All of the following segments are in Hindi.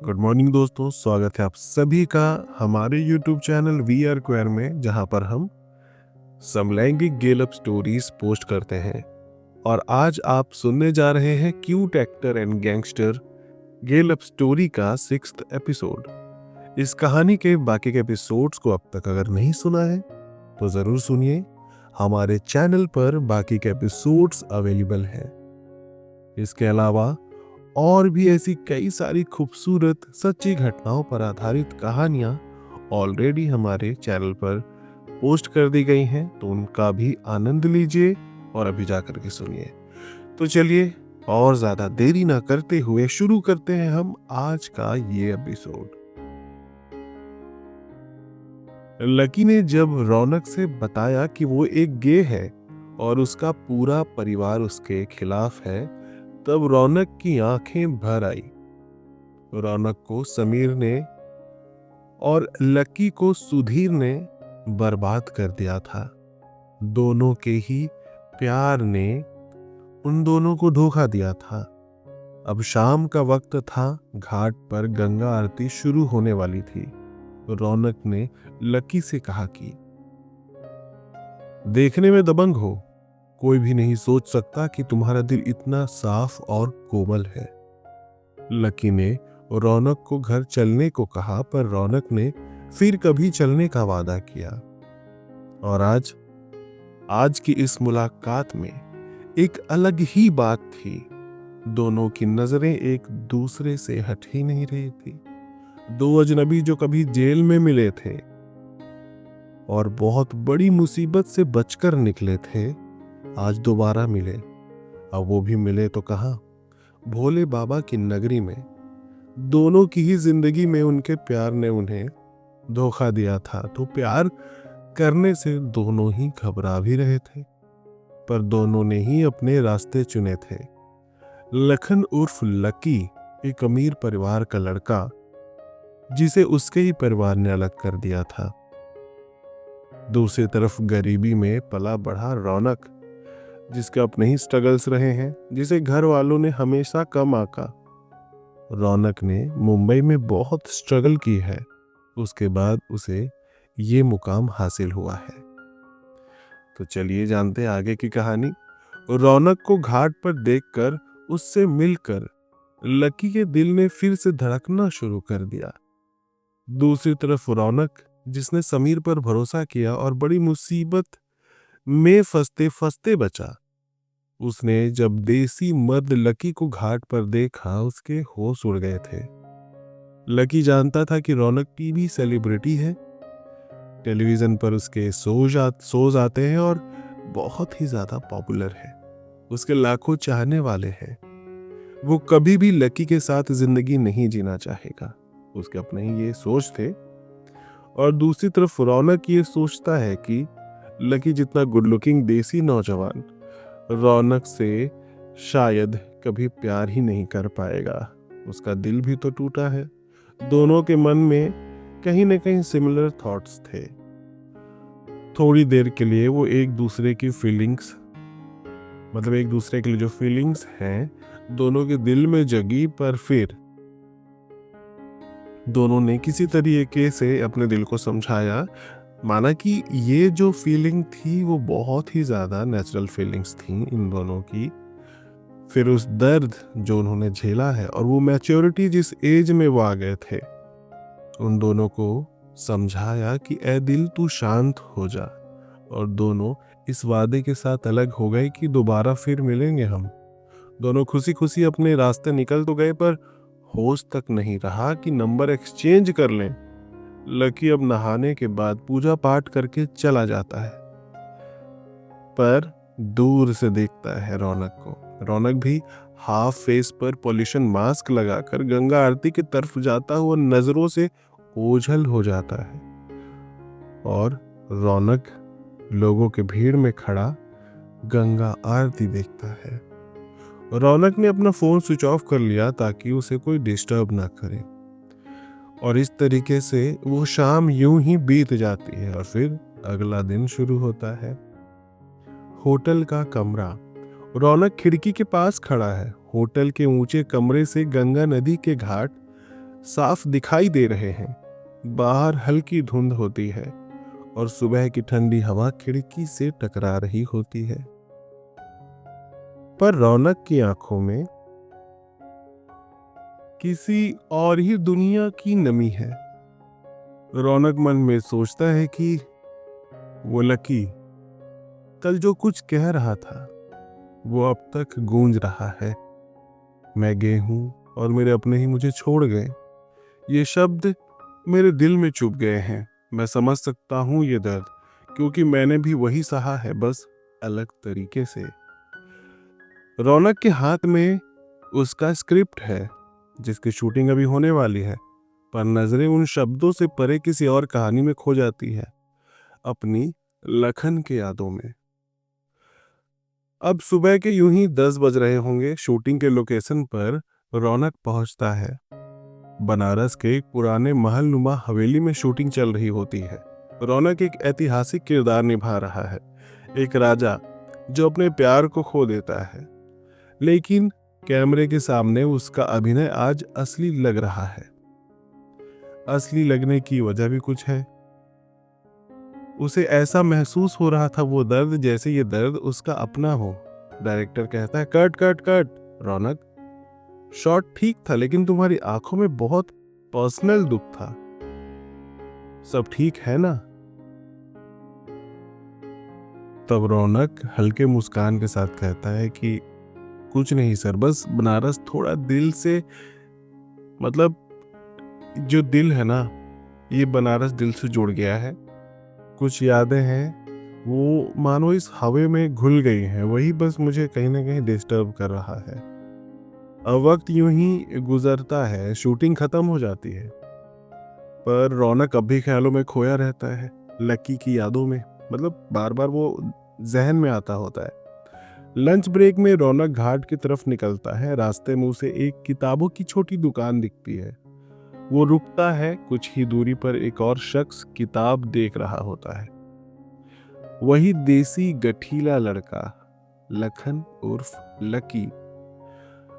गुड मॉर्निंग दोस्तों, स्वागत है आप सभी का हमारे YouTube channel we are queer में, जहां पर हम समलैंगिक गेल अप स्टोरीज पोस्ट करते हैं। और आज आप सुनने जा रहे हैं क्यूट एक्टर एंड गैंगस्टर गेल अप स्टोरी का 6th एपिसोड। इस कहानी के बाकी के एपिसोड्स को अब तक अगर नहीं सुना है तो जरूर सुनिए। हमारे चैनल पर बाकी के एपिसोड्स अवेलेबल हैं। इसके अलावा और भी ऐसी कई सारी खूबसूरत सच्ची घटनाओं पर आधारित कहानियां ऑलरेडी हमारे चैनल पर पोस्ट कर दी गई हैं, तो उनका भी आनंद लीजिए और अभी जाकर के सुनिए। तो चलिए और ज्यादा देरी ना करते हुए शुरू करते हैं हम आज का ये एपिसोड। लकी ने जब रौनक से बताया कि वो एक गे है और उसका पूरा परिवार उसके खिलाफ है, तब रौनक की आंखें भर आई। रौनक को समीर ने और लकी को सुधीर ने बर्बाद कर दिया था। दोनों के ही प्यार ने उन दोनों को धोखा दिया था। अब शाम का वक्त था, घाट पर गंगा आरती शुरू होने वाली थी। रौनक ने लकी से कहा कि देखने में दबंग हो, कोई भी नहीं सोच सकता कि तुम्हारा दिल इतना साफ और कोमल है। लकी ने रौनक को घर चलने को कहा, पर रौनक ने फिर कभी चलने का वादा किया। और आज की इस मुलाकात में एक अलग ही बात थी। दोनों की नजरें एक दूसरे से हट ही नहीं रही थी। दो अजनबी जो कभी जेल में मिले थे और बहुत बड़ी मुसीबत से बचकर निकले थे, आज दोबारा मिले। अब वो भी मिले तो कहां, भोले बाबा की नगरी में। दोनों की ही जिंदगी में उनके प्यार ने उन्हें धोखा दिया था, तो प्यार करने से दोनों ही घबरा भी रहे थे, पर दोनों ने ही अपने रास्ते चुने थे। लखन उर्फ लकी एक अमीर परिवार का लड़का, जिसे उसके ही परिवार ने अलग कर दिया था। दूसरी तरफ गरीबी में पला बढ़ा रौनक, जिसके अपने ही स्ट्रगल्स रहे हैं, जिसे घर वालों ने हमेशा कम आका। रौनक ने मुंबई में बहुत स्ट्रगल की है, उसके बाद उसे ये मुकाम हासिल हुआ है। तो चलिए जानते हैं आगे की कहानी। रौनक को घाट पर देखकर, उससे मिलकर लकी के दिल ने फिर से धड़कना शुरू कर दिया। दूसरी तरफ रौनक, जिसने समीर पर भरोसा किया और बड़ी मुसीबत में फंसते फंसते बचा, उसने जब देसी मर्द लकी को घाट पर देखा, उसके होश उड़ गए थे। लकी जानता था कि रौनक टीवी सेलिब्रिटी है, टेलीविजन पर उसके शोज आते हैं और बहुत ही ज्यादा पॉपुलर है। उसके लाखों चाहने वाले हैं। वो कभी भी लकी के साथ जिंदगी नहीं जीना चाहेगा, उसके अपने ही ये सोच थे। और दूसरी तरफ रौनक ये सोचता है कि लकी जितना गुड लुकिंग देसी नौजवान रौनक से शायद कभी प्यार ही नहीं कर पाएगा। उसका दिल भी तो टूटा है। दोनों के मन में कहीं ना कहीं सिमिलर थॉट्स थे। थोड़ी देर के लिए वो एक दूसरे की फीलिंग्स, मतलब एक दूसरे के लिए जो फीलिंग्स हैं, दोनों के दिल में जगी, पर फिर दोनों ने किसी तरीके से अपने दिल को समझाया। माना कि ये जो फीलिंग थी वो बहुत ही ज़्यादा नेचुरल फीलिंग्स थी इन दोनों की। फिर उस दर्द जो उन्होंने झेला है और वो मैच्योरिटी जिस एज में वो आ गए थे, उन दोनों को समझाया कि ए दिल तू शांत हो जा। और दोनों इस वादे के साथ अलग हो गए कि दोबारा फिर मिलेंगे हम। दोनों खुशी खुशी अपने रास्ते निकल तो गए, पर होश तक नहीं रहा कि नंबर एक्सचेंज कर लें। लकी अब नहाने के बाद पूजा पाठ करके चला जाता है, पर दूर से देखता है रौनक को। रौनक भी हाफ फेस पर पॉल्यूशन मास्क लगाकर गंगा आरती की तरफ जाता हुआ नजरों से ओझल हो जाता है। और रौनक लोगों के भीड़ में खड़ा गंगा आरती देखता है। रौनक ने अपना फोन स्विच ऑफ कर लिया ताकि उसे कोई डिस्टर्ब ना करे। और इस तरीके से वो शाम यूं ही बीत जाती है और फिर अगला दिन शुरू होता है। होटल का कमरा। रौनक खिड़की के पास खड़ा है। होटल के ऊंचे कमरे से गंगा नदी के घाट साफ दिखाई दे रहे हैं। बाहर हल्की धुंध होती है और सुबह की ठंडी हवा खिड़की से टकरा रही होती है। पर रौनक की आंखों में किसी और ही दुनिया की नमी है। रौनक मन में सोचता है कि वो लकी कल जो कुछ कह रहा था वो अब तक गूंज रहा है। मैं गे हूं और मेरे अपने ही मुझे छोड़ गए। ये शब्द मेरे दिल में चुभ गए हैं। मैं समझ सकता हूं ये दर्द, क्योंकि मैंने भी वही सहा है, बस अलग तरीके से। रौनक के हाथ में उसका स्क्रिप्ट है जिसकी शूटिंग अभी होने वाली है, पर नजरें उन शब्दों से परे किसी और कहानी में खो जाती है, अपनी लखन के यादों में। अब सुबह के यूं ही 10 बज रहे होंगे। शूटिंग के लोकेशन पर रौनक पहुंचता है। बनारस के एक पुराने महल नुमा हवेली में शूटिंग चल रही होती है। रौनक एक ऐतिहासिक किरदार निभा रहा है, एक राजा जो अपने प्यार को खो देता है, लेकिन कैमरे के सामने उसका अभिनय आज असली लग रहा है। असली लगने की वजह भी कुछ है। उसे ऐसा महसूस हो रहा था वो दर्द, जैसे ये दर्द उसका अपना हो। डायरेक्टर कहता है, कट कट कट। रौनक, शॉट ठीक था, लेकिन तुम्हारी आंखों में बहुत पर्सनल दुख था। सब ठीक है ना? तब रौनक हल्के मुस्कान के साथ कहता है कि कुछ नहीं सर, बस बनारस थोड़ा दिल से, मतलब जो दिल है ना, ये बनारस दिल से जुड़ गया है। कुछ यादें हैं वो मानो इस हवा में घुल गई हैं, वही बस मुझे कहीं ना कहीं डिस्टर्ब कर रहा है। अब वक्त यूं ही गुजरता है, शूटिंग खत्म हो जाती है, पर रौनक अब भी ख्यालों में खोया रहता है, लकी की यादों में। मतलब बार बार वो जहन में आता होता है। लंच ब्रेक में रौनक घाट की तरफ निकलता है। रास्ते में उसे एक किताबों की छोटी दुकान दिखती है। वो रुकता है। कुछ ही दूरी पर एक और शख्स किताब देख रहा होता है, वही देसी गठीला लड़का, लखन उर्फ लकी।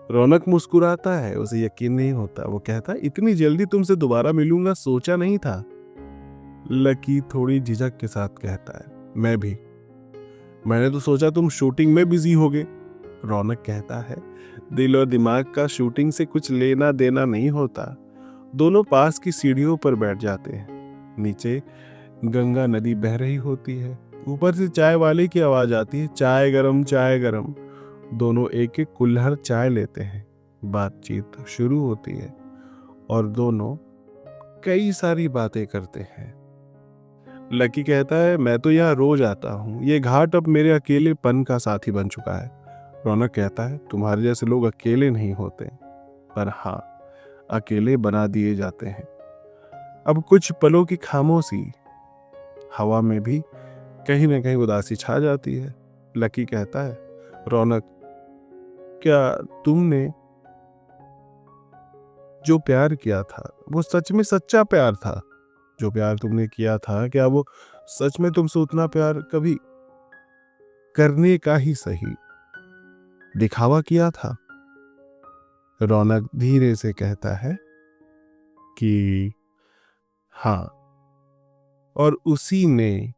रौनक मुस्कुराता है, उसे यकीन नहीं होता। वो कहता है, इतनी जल्दी तुमसे दोबारा मिलूंगा सोचा नहीं था। लकी थोड़ी झिझक के साथ कहता है, मैं भी, मैंने तो सोचा तुम शूटिंग में बिजी होगे। रौनक कहता है, दिल और दिमाग का शूटिंग से कुछ लेना देना नहीं होता। दोनों पास की सीढ़ियों पर बैठ जाते हैं। नीचे गंगा नदी बह रही होती है। ऊपर से चाय वाले की आवाज आती है, चाय गरम चाय गरम। दोनों एक एक कुल्हड़ चाय लेते हैं। बातचीत शुरू होती है और दोनों कई सारी बातें करते हैं। लकी कहता है, मैं तो यहाँ रोज आता हूँ, ये घाट अब मेरे अकेलेपन का साथी बन चुका है। रौनक कहता है, तुम्हारे जैसे लोग अकेले नहीं होते, पर हाँ, अकेले बना दिए जाते हैं। अब कुछ पलों की खामोशी, हवा में भी कहीं ना कहीं उदासी छा जाती है। लकी कहता है, रौनक, क्या तुमने जो प्यार किया था वो सच में सच्चा प्यार था? जो प्यार तुमने किया था, क्या वो सच में तुमसे उतना प्यार कभी करने का ही सही दिखावा किया था? रौनक धीरे से कहता है कि हाँ, और उसी ने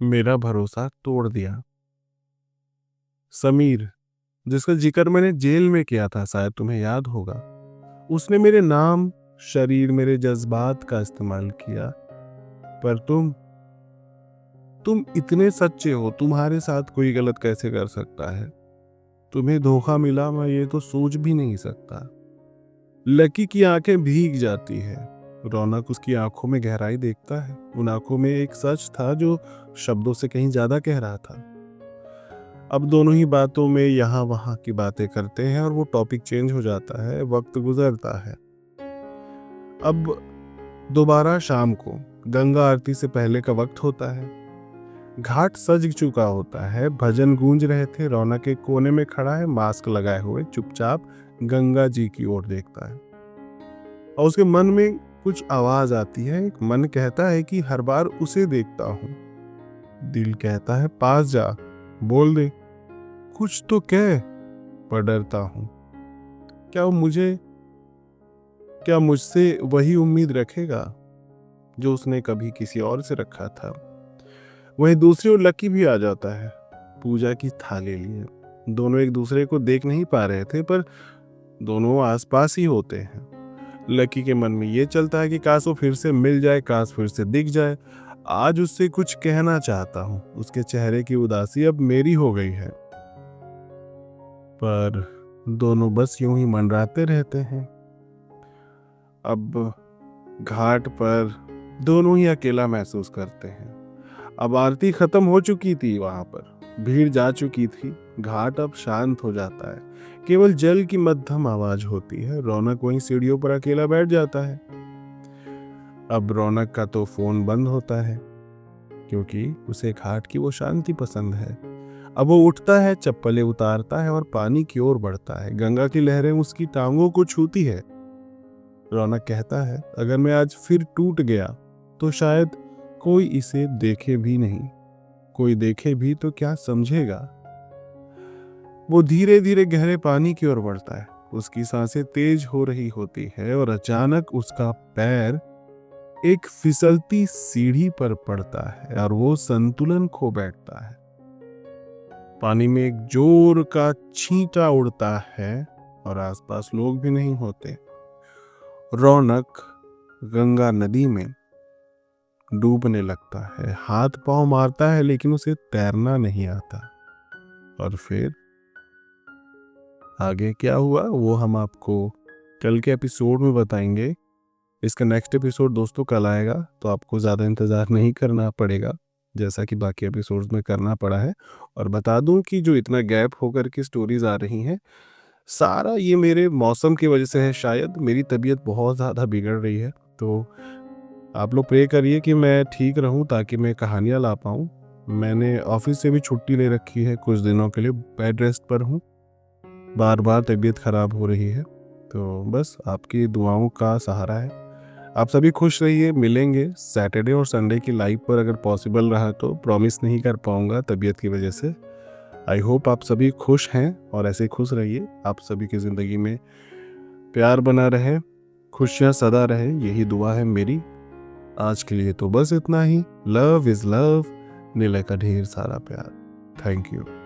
मेरा भरोसा तोड़ दिया। समीर, जिसका जिक्र मैंने जेल में किया था, शायद तुम्हें याद होगा, उसने मेरे नाम, शरीर, मेरे जज्बात का इस्तेमाल किया। पर तुम इतने सच्चे हो, तुम्हारे साथ कोई गलत कैसे कर सकता है? तुम्हें धोखा मिला, मैं ये तो सोच भी नहीं सकता। लकी की आंखें भीग जाती है। रौनक उसकी आंखों में गहराई देखता है। उन आंखों में एक सच था जो शब्दों से कहीं ज्यादा कह रहा था। अब दोनों ही बातों में यहाँ वहां की बातें करते हैं और वो टॉपिक चेंज हो जाता है। वक्त गुजरता है। अब दोबारा शाम को गंगा आरती से पहले का वक्त होता है। घाट सज चुका होता है, भजन गूंज रहे थे। रौनक एक कोने में खड़ा है, मास्क लगाए हुए, चुपचाप गंगा जी की ओर देखता है और उसके मन में कुछ आवाज आती है। एक मन कहता है कि हर बार उसे देखता हूं। दिल कहता है, पास जा, बोल दे, कुछ तो कह। पर डरता हूं, क्या वो मुझे क्या मुझसे वही उम्मीद रखेगा जो उसने कभी किसी और से रखा था? वहीं दूसरी ओर लकी भी आ जाता है पूजा की थाली लिए। दोनों एक दूसरे को देख नहीं पा रहे थे, पर दोनों आसपास ही होते हैं। लकी के मन में ये चलता है कि काश वो फिर से मिल जाए, काश फिर से दिख जाए। आज उससे कुछ कहना चाहता हूँ। उसके चेहरे की उदासी अब मेरी हो गई है। पर दोनों बस यूं ही मंडराते रहते हैं। अब घाट पर दोनों ही अकेला महसूस करते हैं। अब आरती खत्म हो चुकी थी, वहां पर भीड़ जा चुकी थी। घाट अब शांत हो जाता है। केवल जल की मध्यम आवाज होती है। रौनक वहीं सीढ़ियों पर अकेला बैठ जाता है। अब रौनक का तो फोन बंद होता है, क्योंकि उसे घाट की वो शांति पसंद है। अब वो उठता है, चप्पलें उतारता है और पानी की ओर बढ़ता है। गंगा की लहरें उसकी टांगों को छूती है। रौनक कहता है, अगर मैं आज फिर टूट गया तो शायद कोई इसे देखे भी नहीं। कोई देखे भी तो क्या समझेगा। वो धीरे धीरे गहरे पानी की ओर बढ़ता है। उसकी सांसें तेज हो रही होती है और अचानक उसका पैर एक फिसलती सीढ़ी पर पड़ता है और वो संतुलन खो बैठता है। पानी में एक जोर का छींटा उड़ता है और आसपास लोग भी नहीं होते। रौनक गंगा नदी में डूबने लगता है। हाथ पांव मारता है, लेकिन उसे तैरना नहीं आता। और फिर आगे क्या हुआ वो हम आपको कल के एपिसोड में बताएंगे। इसका नेक्स्ट एपिसोड दोस्तों कल आएगा, तो आपको ज़्यादा इंतज़ार नहीं करना पड़ेगा जैसा कि बाकी एपिसोड्स में करना पड़ा है। और बता दूं कि जो इतना गैप होकर के स्टोरीज आ रही हैं, सारा ये मेरे मौसम की वजह से है। शायद मेरी तबीयत बहुत ज़्यादा बिगड़ रही है, तो आप लोग प्रे करिए कि मैं ठीक रहूं ताकि मैं कहानियाँ ला पाऊँ। मैंने ऑफिस से भी छुट्टी ले रखी है कुछ दिनों के लिए, बेड रेस्ट पर हूँ। बार बार तबीयत ख़राब हो रही है, तो बस आपकी दुआओं का सहारा है। आप सभी खुश रहिए। मिलेंगे सैटरडे और संडे की लाइव पर, अगर पॉसिबल रहा तो। प्रॉमिस नहीं कर पाऊंगा तबीयत की वजह से। आई होप आप सभी खुश हैं और ऐसे खुश रहिए। आप सभी की ज़िंदगी में प्यार बना रहे, खुशियाँ सदा रहे, यही दुआ है मेरी। आज के लिए तो बस इतना ही। Love is love. नीले का ढेर सारा प्यार। Thank you.